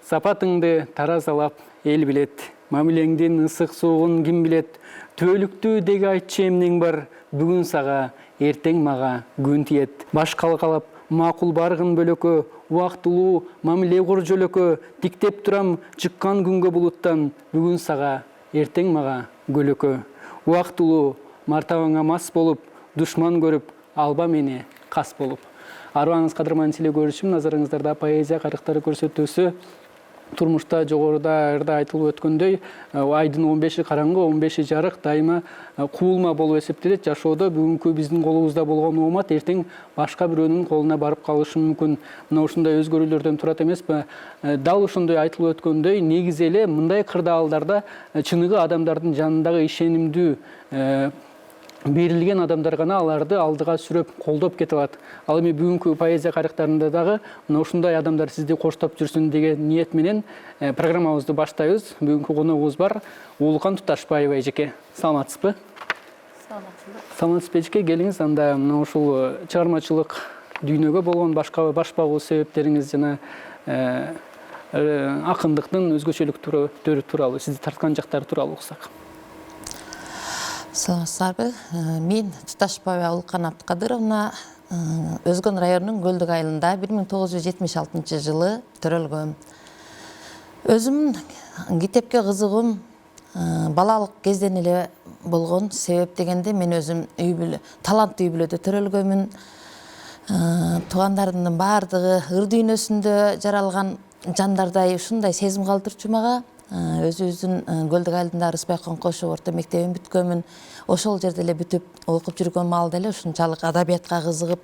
сапатыңды таразалап ел білет. Мамилеңдин ысык суығын ким билет. Түбөлүктүү деги айтчы эмнең бар, бүгүн сага, эртең мага күн тиет. Баш калкалап, макул баргын бөлөкө, убактылуу мамиле кур жөлөкө, диктеп турам чыккан күнгө булуттан, бүгүн сага, эртең мага көлөкө. Убактылуу мартабаңа мас болуп, душман көрүп, алба мени кас болуп. Арыбаңыз кадырман теле көрүүчүм, назарыңыздарда поэзия карыктары көрсөтүүсү. Турмушта жогоруда айтылып өткөндөй, айдын 15-и караңгы, 15-и жарык дайыма куулма болуп эсептелет. Жашоодо бүгүнкү биздин колубузда болгон оомат эртең башка бирөөнүн колуна барып калышы мүмкүн. Мына ушундай өзгөрүүлөрдөн турат эмеспи? Дал ошондой айтылып өткөндөй, негизи эле мындай кырдаалдарда чыныгы адамдардын жанындагы ишенимдүү берилген адамдар гана аларды алдыга сүрөп, колдоп кете алат. Ал эми бүгүнкү поэзия карыктарында дагы мына ушундай адамдар сизди коштоп жүрсүн деген ниет менен программабызды баштайбыз. Бүгүнкү коногубуз бар Уулукан Туташбаева эжеке. Саламатсызбы? Саламатсызбы эжеке, келиңиз. Анда мына ушул чыгармачылык дүйнөгө болгон баш багуу себептериңиз жана акындыктын өзгөчөлүктөрү тууралуу, сизди тарткан жактары тууралуу уксак. Саламатсыздарбы? Мен Туташбаева Уулукан Абдыкадыровна Өзгөн районунун Көлдүк айылында 1976 жылы төрөлгөм. Өзүм китепке кызыгым балалык кезден эле болгон. Себеп дегенде мен өзүм таланттуу үй бүлөдө төрөлгөмүн. Туугандарымдын баардыгы ыр дүйнөсүндө жаралган жандардай ушундай сезим калтырчу мага. Өзүбүздүн Көлдүк айылында Рысбай Коңкошов орто мектебин бүткөмүн. Ошол жерде эле бүтүп окуп жүргөн маалда эле ушунчалык адабиятка кызыгып,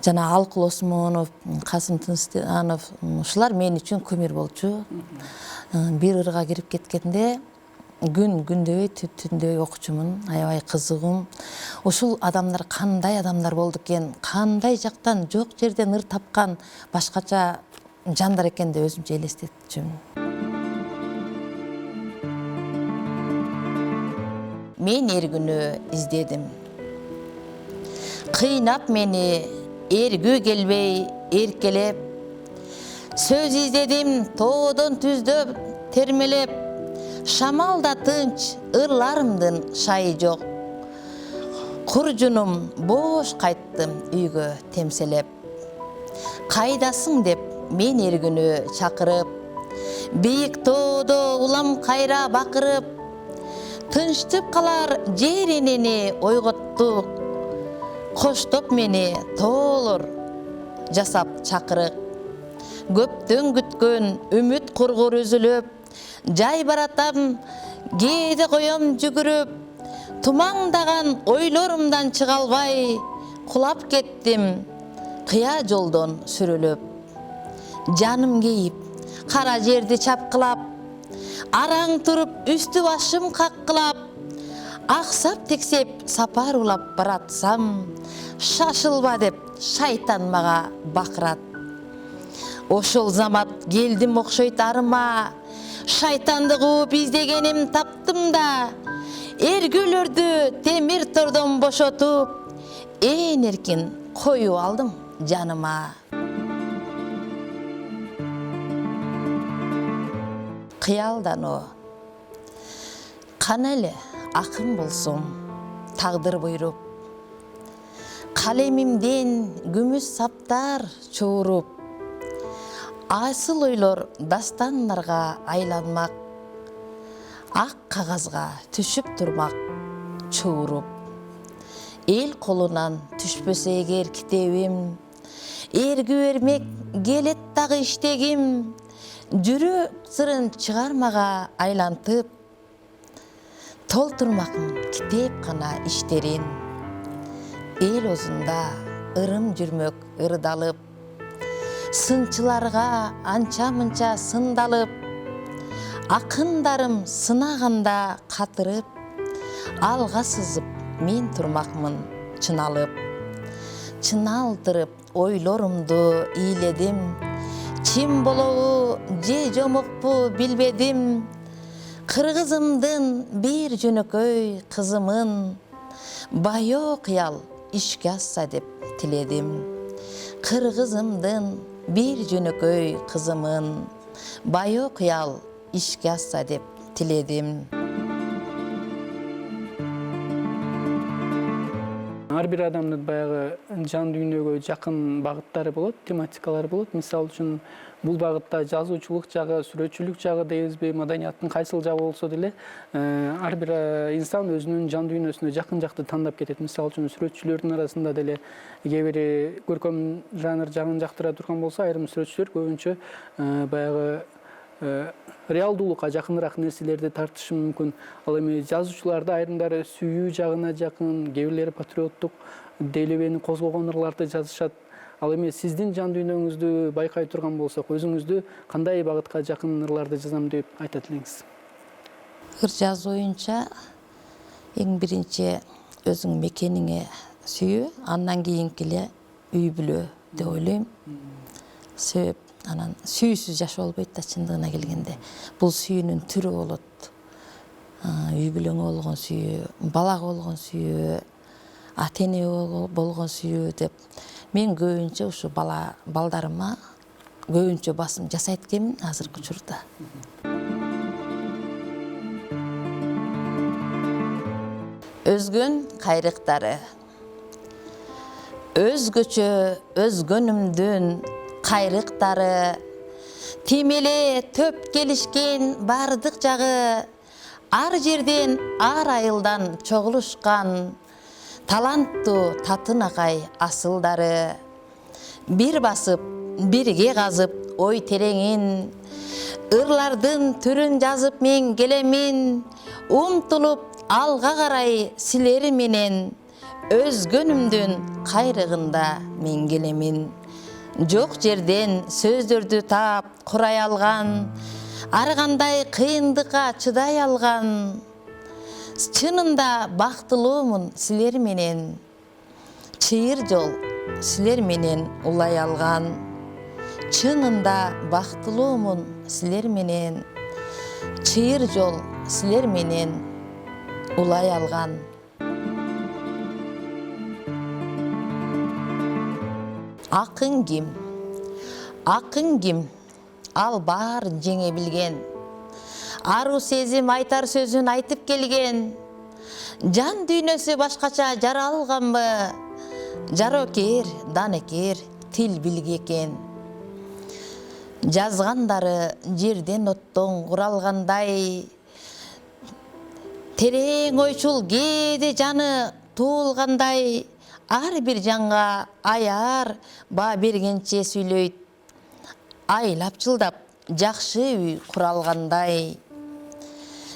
жана Алкул Осмонов, Касым Тынысбеков ушулар мен үчүн күмүр болчу. Бир ырга кирип кеткенде күндөбөй, түндөбөй окучумун, аябай кызыгым. Ушул адамдар кандай адамдар болду экен, кандай жактан жок жерден ыр тапкан башкача жандар экен деп өзүмчө элестетчүмүн. Мен эр күнү издедим. Кыйнап мени эргүү келбей, эркелеп. Сөз издедим тоодон түздөп, термелеп. Шамалда тынч, ырларымдын шайы жок. Куржунум бош кайттым үйгө темселеп. Кайдасың деп мен эр күнү чакырып. Бийик тоодо улам кайра бакырып. Тынчтып калар жер энени ойготту. Коштоп мени тоолор жасап чакырык. Көптөн күткөн үмүт кургур үзүлүп, жай баратам, кээде коем жүгүрүп. Тумаңдаган ойлорумдан чыга албай, кулап кеттим кыя жолдон сүрүлүп. Жаным кейип, кара жерди чапкылап, араң туруп үстү башым каккылап, аксап тексеп сапар улап баратсам, шашылба деп шайтан мага бакырат. Ошол замат келдим окшойт арыма, шайтанды кууп издегеним таптым да, эргүүлөрдү темир тордон бошотуп, ээн эркин коюп алдым жаныма. Кыялдануу. Кана эле акын болсом, тагдыр буйруп. Калемимден күмүс саптар чууруп. Асыл ойлор дастандарга айланмак. Ак кагазга түшүп турмак чууруп. Эл колунан түшпөсө эгер китебим, эргүү эрмек келет дагы иштегим. Жүрөк сырын чыгармага айлантып, толтурмакмын китеп кана иштерин. Эл озунда ырым жүрмөк ырдалып, сынчыларга анча-мынча сындалып, акындарым сынаганда катырып, алга сызып мен турмакмын чыналып. Чыналтырып ойлорумду ийледим, чим болобу же жомокпу билбедим. Кыргызымдын бир жөнөкөй кызымын, байоо кыял ишке асса деп тиледим. Кыргызымдын бир жөнөкөй кызымын, байоо кыял ишке асса деп тиледим. Ар бир адамдын баягы жан дүйнөгө жакын багыттары болот, тематикалары болот. Мисалы үчүн бул багытта жазуучулук жагы, сүрөтчүлүк жагы дейбизби, маданияттын кайсыл жагы болсо деле, ар бир инсан өзүнүн жан дүйнөсүнө жакын жакты тандап кетет. Мисалы үчүн сүрөтчүлөрдүн арасында деле кээ бири көркөм жанр жагын жактыра турган болсо, айрым сүрөтчүлөр көбүнчө баягы реалдуулукка жакыныраак нерселерди тартышы мүмкүн. Ал эми жазуучуларда айрымдары сүйүү жагына жакын, кээ бирлери патриоттук делебени козгогон ырларды жазышат. Ал эми сиздин жан дүйнөңүздү байкай турган болсок, өзүңүздү кандай багытка жакын ырларды жазам деп айтат элеңиз? Ыр жазуу боюнча эң биринчи өзүң мекениңе сүйүү, андан кийинки эле үй бүлө деп ойлойм. Себеп анан сүйүүсүз жашоо болбойт да, чындыгына келгенде. Бул сүйүүнүн түрү болот. Үй бүлөңө болгон сүйүү, балага болгон сүйүү, ата энеге болгон сүйүү деп. Мен көбүнчө ушу балдарыма көбүнчө басым жасайт экенмин азыркы учурда. Өзгөн кайрыктары. Өзгөчө өзгөнүмдүн кайрыктары, тимеле төп келишкен бардык жагы, ар жерден ар айылдан чогулушкан, таланттуу татынакай асылдары. Бир басып, бирге казып ой тереңин, ырлардын түрүн жазып мен келемин, умтулуп алга карай силер менен, өзгөнүмдүн кайрыгында мен келемин. Жок жерден сөздөрдү таап курай алган, ар кандай кыйындыкка чыдай алган. Чынында бактылуумун силер менен, чыйыр жол силер менен улай алган. Чынында бактылуумун силер менен, чыйыр жол силер менен улай алган. Акын ким? Акын ким? Ал баарын жеңе билген. Ару сезим айтар сөзүн айтып келген. Жан дүйнөсү башкача жаралганбы? Жарокер, данекер, тил билги экен. Жазгандары жерден оттон куралгандай, терең ойчул кээде жаны туулгандай, ар бир жанга аяр ба бергенче сүйлөйт. Айлап жылдап жакшы үй куралгандай.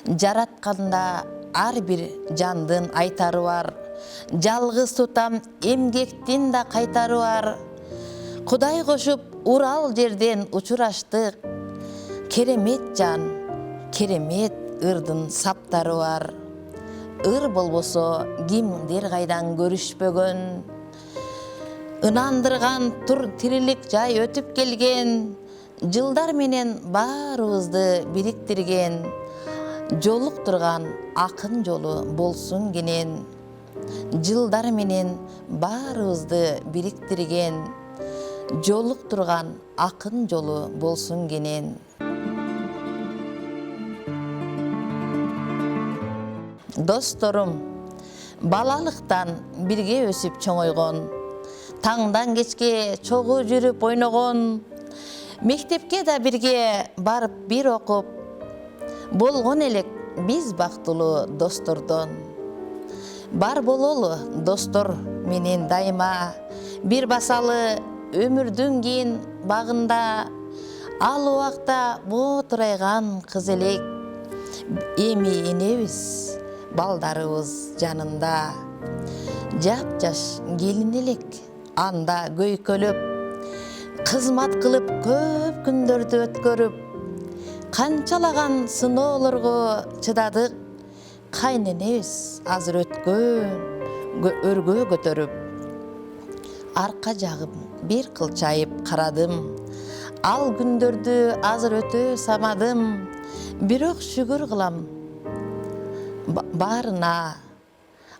Жаратканда ар бир жандын айтары бар. Жалгыз тутам эмгектин да кайтары бар. Кудай кошуп Урал жерден учураштык. Керемет жан, керемет ырдын саптары бар. Ыр болбосо кимдир кайдан көрүшпөгөн. Ынандырган тур тирилик жай өтүп келген. Жылдар менен баарыбызды бириктирген. Жолуктурган акын жолу болсун кенен. Жылдар менен баарыбызды бириктирген. Жолуктурган акын жолу болсун кенен. Досторум, балалыктан бирге өсүп чоңойгон, таңдан кечке чогуу жүрүп ойногон, мектепке да бирге барып бир окуп, болгон элек биз бактылуу достордон. Бар бололу достор менен дайыма, бир басалы өмүрдүн кийин багында. Ал убакта ботурайган кыз элек, эми энебиз балдарыбыз жанында. Жап-жаш келин элек анда көйкөлөп, кызмат кылып көп күндөрдү өткөрүп, канчалаган сыноолорго чыдадык. Кайненебиз азыр өргө көтөрүп, арка жагым бир кылчайып карадым. Ал күндөрдү азыр өтө самадым, бирок шүгүр кылам баарына,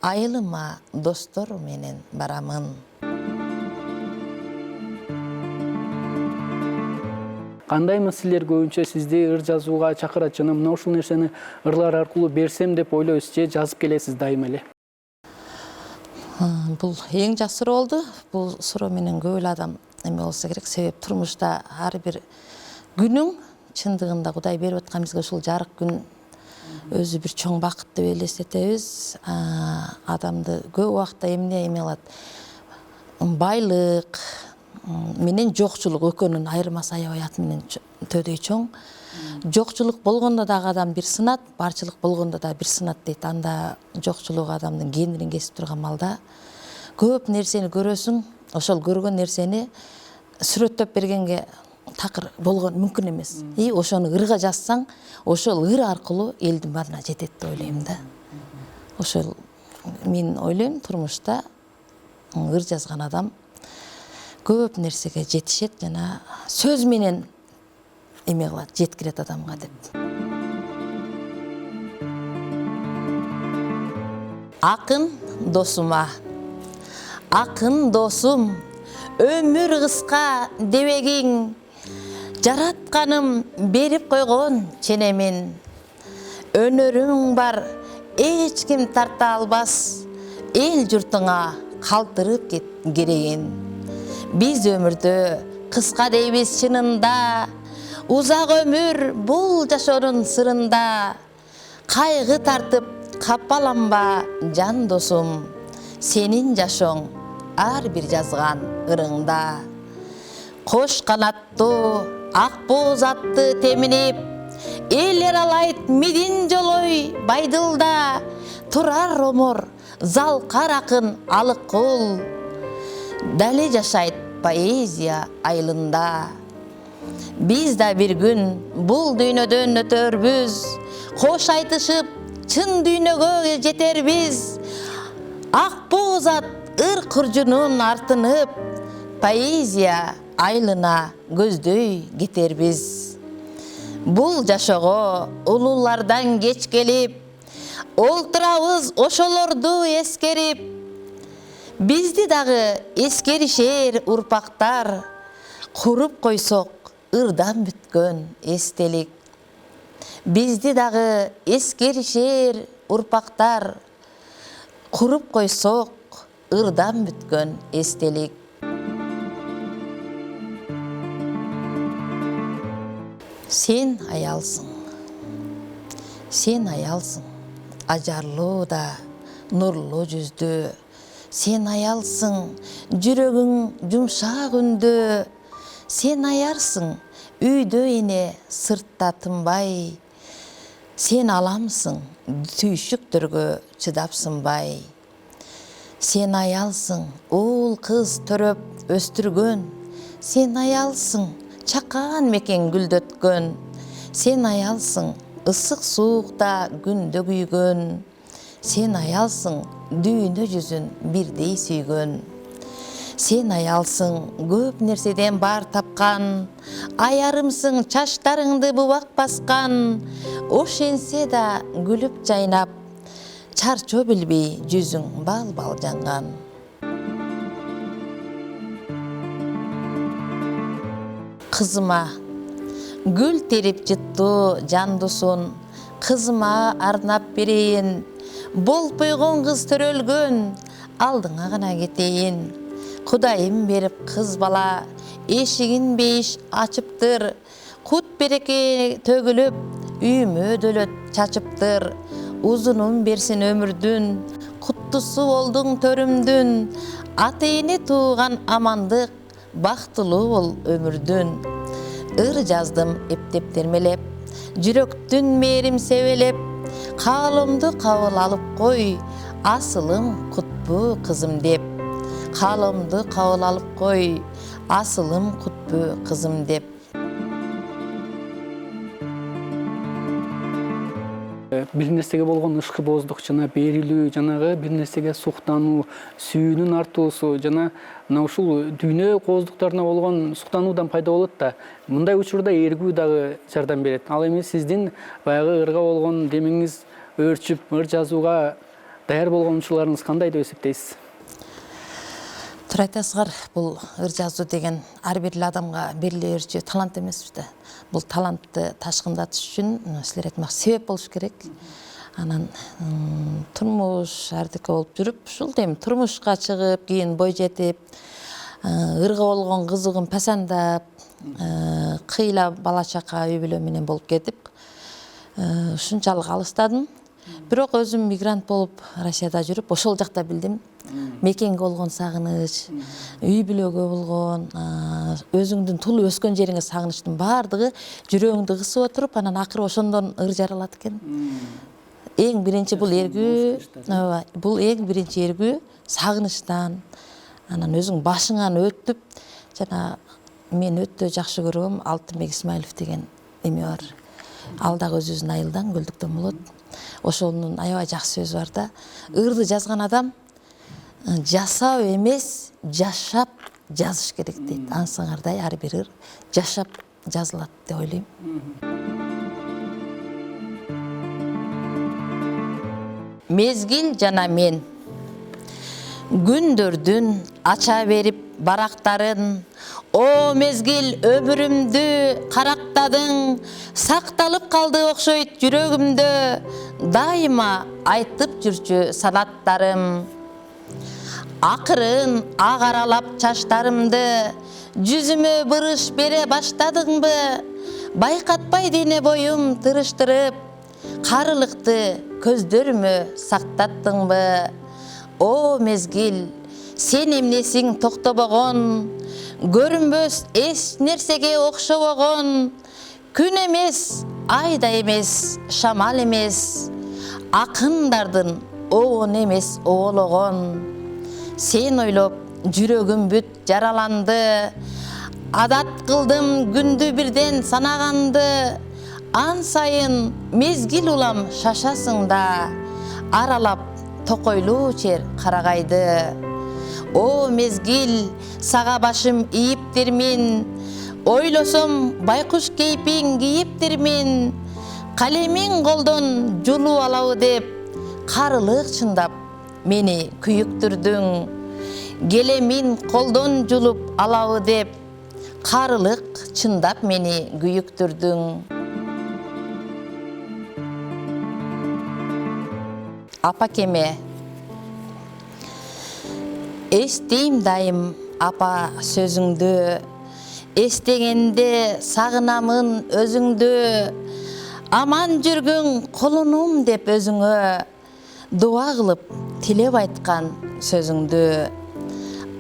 айылыма достор менен барамын. кандай маселелер көбүнчө сизди ыр жазууга чакырат жана мына ушул нерсени ырлар аркылуу берсем деп ойлойсуз же жазып келесиз дайыма эле? Бул эң жакшы суроо болду. Бул суроо менен көп эле адам эме болсо керек. Себеп турмушта ар бир күнүң чындыгында Кудай берип аткан бизге ушул жарык күн өзү бир чоң бакыт деп элестетебиз. Адамды көп убакта эмне кылат? Байлык менен жокчулук экөөнүн айырмасы аябай ат менен төдөй чоң. Жокчулук болгондо дагы адам бир сынат, барчылык болгондо да бир сынат дейт. Анда жокчулук адамдын кендирин кесип турган малда көп нерсени көрөсүң, ошол көргөн нерсени сүрөттөп бергенге такыр болгон мүмкүн эмес. И ошону ырга жазсаң, ошол ыр аркылуу элдин баарына жетет деп ойлойм да. Ошол мен ойлойм, турмушта ыр жазган адам көп нерсеге жетишет жана сөз менен эме кылат, жеткирет адамга деп. Акын досума, акын досум, өмүр кыска дебегиң, жаратканым берип койгон ченемин. Өнөрүң бар, эч ким тарта албас, эл журтуңа калтырып керегин. Биз өмүрдө кыска дейбиз чынында, узак өмүр бул жашоонун сырында. Кайгы тартып капаланба жан досум, сенин жашооң ар бир жазган ырыңда. Кош канаттуу ак бооз атты теминип, эл аралайт мидин жолой байдылда. Турар омор залкар акын алык кол, дале жашайт поэзия айылында. Биз да бир күн бул дүйнөдөн өтөрбүз, кош айтышып чын дүйнөгө жетербиз. Ак бооз ат ыр куржунун артынып, поэзия айылына көздөй кетербиз. Бул жашоого улуулардан кеч келип, олтурабыз ошолорду эскерип. Бизди дагы эскеришер урпактар, куруп койсок ырдан бүткөн эстелик. Бизди дагы эскеришер урпактар, куруп койсок ырдан бүткөн эстелик. Сен аялсың, сен аялсың, ажарлуу да, нурлуу жүздүү. Сен аялсың, жүрөгүң жумшак үндө. Сен аярсың, үйдө эне сыртта тынбай. Сен аламсың, түйшүктөргө чыдап сынбай. Сен аялсың, уул кыз төрөп өстүргөн. Сен аялсың, чакан мекен гүлдөткөн. Сен аялсың, ысык суукта күндө күйгөн. Сен аялсың, дүйнө жүзүн бирдей сүйгөн. Сен аялсың, көп нерседен бар тапкан. Аярымсың, чачтарыңды бубак баскан. Ошенсе да күлүп жайнап, чарчоо билбей жүзүң бал-бал жанган. Кызыма гүл терип жыттуу жандусун, кызыма арнап берейин. Болпойгон кыз төрөлгөн, алдыңа гана кетейин. Кудайым берип кыз бала, эшигин бейиш ачыптыр. Кут береке төгүлүп, үйүмө дөөлөт чачыптыр. Узунун берсин өмүрдүн, куттусу болдуң төрүмдүн. Ата эне тууган амандык, бактылуу бол өмүрдүн. Ыр жаздым эптеп термелеп, жүрөктүн мээрим себелеп. Каалымды кабыл алып кой, асылым кутпу кызым деп. Каалымды кабыл алып кой, асылым кутпу кызым деп. Бир нерсеге болгон ышкыбоздук жана берилүү, жанагы бир нерсеге суктануу, сүйүүнүн артуусу жана мына ушул дүйнө кооздуктарына болгон суктануудан пайда болот да. Мындай учурда эргүү дагы жардам берет. Ал эми сиздин баягы ырга болгон демиңиз өрчүп, ыр жазууга даяр болгон учурларыңыз кандай деп эсептейсиз? туура айтасыздар, бул ыр жазуу деген ар бир адамга бериле берчү талант эмес да. Бул талантты ташкындатыш үчүн силер айткан себеп болуш керек. Анан турмуш ардык болуп жүрүп, ушул дейм турмушка чыгып, кийин бой жетип, ырга болгон кызыгын пасандап, кыйла бала чака үй бүлө менен болуп кетип, ушунчалык алыстадым. Бирок өзүм мигрант болуп Россияда жүрүп, ошол жакта билдим. Мекенге болгон сагыныч, үй бүлөгө болгон, өзүңдүн тулуп өскөн жериңе сагынычтын баардыгы жүрөгүңдү кысып отуруп, анан акыры ошондон ыр жаралат экен. Эң биринчи бул эргүү, бул эң биринчи эргүү сагынычтан, анан өзүң башыңан өтүп, жана мен өтө жакшы көргөм Алтынбек Исмаилов деген эме бар. Ал дагы өзүбүздүн айылдан, Көлдүктөн болот. Ошонун аябай жакшы сөзү бар да. Ырды жазган адам жасап эмес, жашап жазыш керек дейт. Ансыңардай ар бир ыр жашап жазылат деп ойлойм. Мезгил жана мен күндөрдүн ача берип барактарын, о мезгил өмүрүмдү карактадың, сакталып калды окшойт жүрөгүмдө, дайыма айтып жүрчү санаттарым. Акырын агаралап чачтарымды, жүзүмө бырыш бере баштадыңбы, байкатпай дене боюм тырыштырып, карылыкты көздөрүмө сактаттыңбы. О мезгил, сен эмнесиң токтобогон, көрүнбөс эч нерсеге окшобогон, күн эмес, ай да эмес, шамал эмес, акындардын оон эмес оологон. Сен ойлоп жүрөгүм бүт жараланды, адат кылдым күндү бирден санаганды, ан сайын мезгил улам шашасың да, аралап токойлуу чер карагайды. О мезгил, сага башым ийиптирмин, ойлосом байкуш кейпиң кийиптирмин, калемиң колдон жулуп алабы деп, карылык чындап мени күйүктүрдүң. Келемин колдон жулуп алабы деп, карылык чындап мени күйүктүрдүң. Апакеме. Эстейм дайым апа сөзүңдү, эстегенде сагынамын өзүңдү, аман жүргүң колунум деп өзүңө, дуа кылып тилеп айткан сөзүңдү.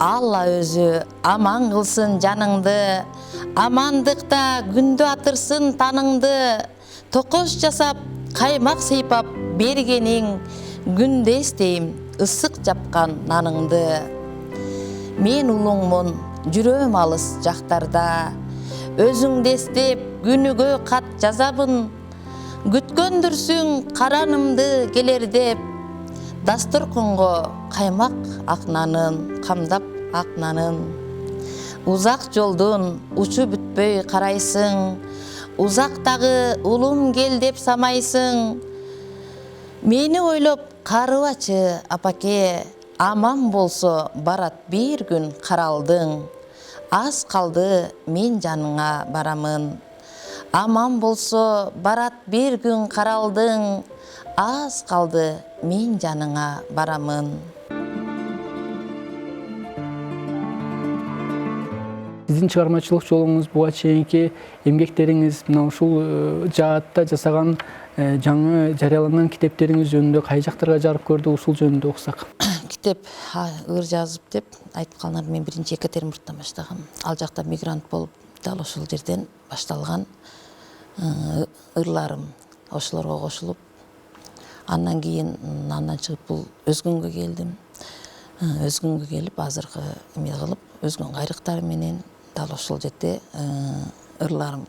Алла өзү аман кылсын жаныңды, амандыкта күндү атырсын таныңды, токош жасап каймак сыйпап бергениң, күндө эстейм ысык жапкан наныңды. Мен улуңмун, жүрөм алыс жактарда, өзүңдү эстеп күнүгө кат жазабын, күткөндүрсүң каранымды келер деп, дасторконго каймак ак нанын, камдап ак нанын. Узак жолдун учу бүтпөй карайсың, узактагы улум кел деп самайсың. Мени ойлоп карыбачы апаке, аман болсо барат бир күн каралдың, аз калды мен жаныңа барамын. Аман болсо барат бир күн каралдың, аз калды мен жаныңа барамын. Сиздин чыгармачылык жолуңуз, буга чейинки эмгектериңиз, мына ушул жаатта жасаган жаңы жарыяланган китептериңиз жөнүндө кай жактарга жарык көрдү, ушул жөнүндө уксак. Китеп ыр жазып деп айткандар, мен биринчи Екатеринбургтан баштагам. Ал жакта мигрант болуп, дал ошол жерден башталган ырларым ошолорго кошулуп, андан кийин андан чыгып бул Өзгөнгө келдим. Өзгөнгө келип, азыркы эме кылып, Өзгөн кайрыктары менен дал ошол жерде ырларым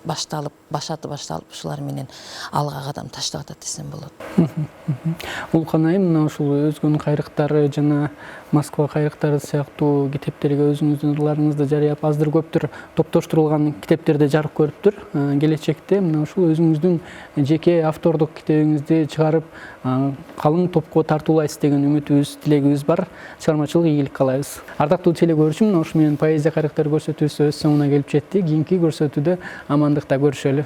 башталып, башаты башталып, ушулар менен алга кадам таштап атат десем болот. Улкан айым, мына ушул өзгөнүн кайрыктары жана Москва кайрыктары сыяктуу китептерге өзүңүздүн ырларыңызды жарыяп, аздыр көптүр топтоштурулган китептерде жарык көрүптүр. Келечекте мына ушул өзүңүздүн жеке автордук китебиңизди чыгарып, калың топко тартуулайсыз деген үмүтүбүз, тилегибиз бар. Чыгармачылык ийгилик каалайбыз. Ардактуу телекөрүүчү, мына ушу менен поэзия кайрыктары көрсөтүүсү өз соңуна келип жетти. Кийинки көрсөтүүдө амандыкта көрүшөлү.